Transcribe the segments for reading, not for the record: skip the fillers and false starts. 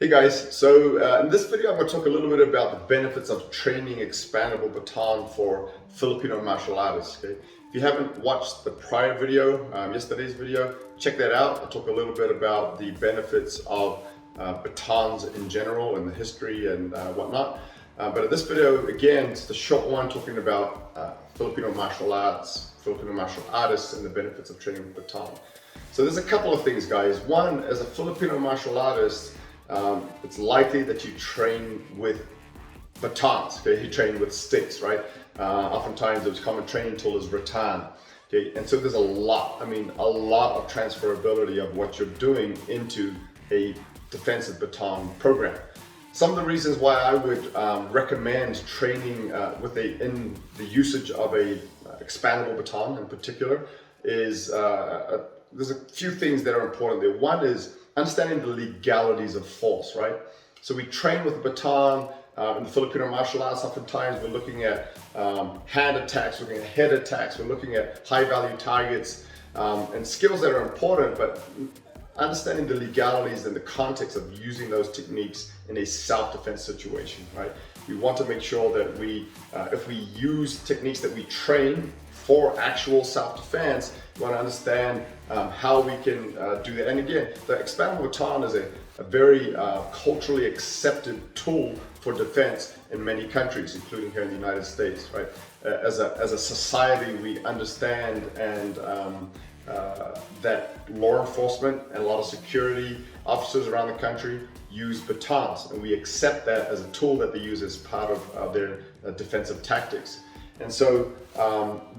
Hey guys, so in this video I'm going to talk a little bit about the benefits of training expandable baton for Filipino martial artists. Okay? If you haven't watched the prior video, yesterday's video, check that out. I'll talk a little bit about the benefits of batons in general and the history and whatnot. But in this video, again, it's the short one talking about Filipino martial arts, Filipino martial artists and the benefits of training with baton. So there's a couple of things, guys. One, as a Filipino martial artist, it's likely that you train with batons, okay? You train with sticks, right? Oftentimes the common training tool is rattan, okay? And so there's a lot of transferability of what you're doing into a defensive baton program. Some of the reasons why I would recommend training in the usage of a expandable baton in particular is there's a few things that are important there. One is understanding the legalities of force, right? So we train with a baton in the Filipino martial arts. Oftentimes we're looking at hand attacks, we're looking at head attacks, we're looking at high value targets and skills that are important, but understanding the legalities and the context of using those techniques in a self-defense situation, right? We want to make sure that if we use techniques that we train for actual self-defense, we want to understand how we can do that. And again, the expandable baton is a very culturally accepted tool for defense in many countries, including here in the United States, right? As a society, we understand and that law enforcement and a lot of security officers around the country use batons, and we accept that as a tool that they use as part of their defensive tactics. And so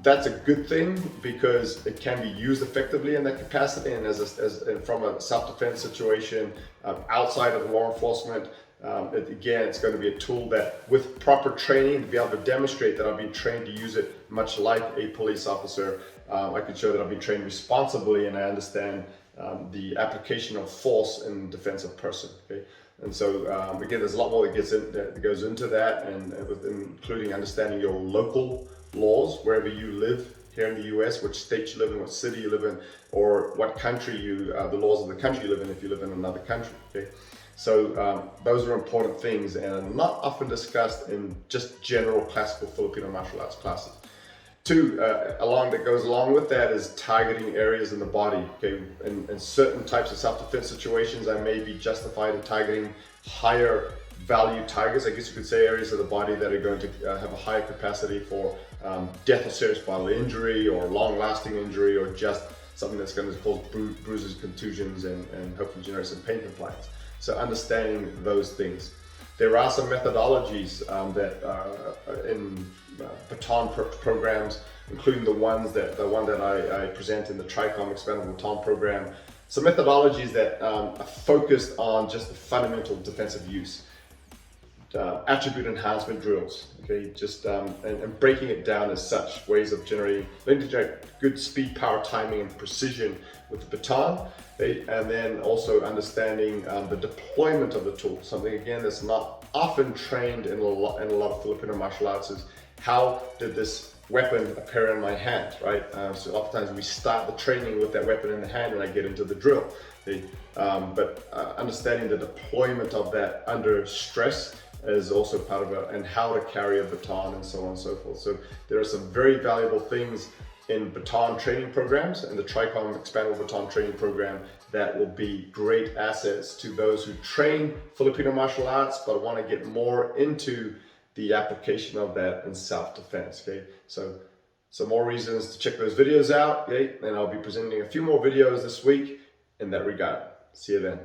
that's a good thing because it can be used effectively in that capacity, and and from a self-defense situation outside of law enforcement, again, it's going to be a tool that with proper training, to be able to demonstrate that I've been trained to use it much like a police officer, I can show that I've been trained responsibly and I understand the application of force in defense of person. Okay? And so again, there's a lot more that goes into that, and including understanding your local laws wherever you live here in the US, which state you live in, what city you live in, or what country the laws of the country you live in if you live in another country. Okay? So those are important things and are not often discussed in just general classical Filipino martial arts classes. Two, that goes along with that is targeting areas in the body. Okay, in certain types of self-defense situations, I may be justified in targeting higher value targets. I guess you could say areas of the body that are going to have a higher capacity for death or serious bodily injury, or long-lasting injury, or just something that's going to cause bruises, contusions, and hopefully generate some pain compliance. So understanding those things. There are some methodologies that are in baton programs, including the one that I present in the TRICOM Expandable Baton program. Some methodologies that are focused on just the fundamental defensive use. Attribute enhancement drills, okay, just and breaking it down as such, ways of learning to generate good speed, power, timing, and precision with the baton, okay? And then also understanding the deployment of the tool. Something again that's not often trained in a lot of Filipino martial arts is how did this weapon appear in my hand, right? So oftentimes we start the training with that weapon in the hand and I get into the drill. Okay? But understanding the deployment of that under stress is also part of it, and how to carry a baton and so on and so forth. So there are some very valuable things in baton training programs and the TRICOM Expandable Baton training program that will be great assets to those who train Filipino martial arts but want to get more into the application of that in self-defense. Okay, so some more reasons to check those videos out. Okay, and I'll be presenting a few more videos this week in that regard. See you then.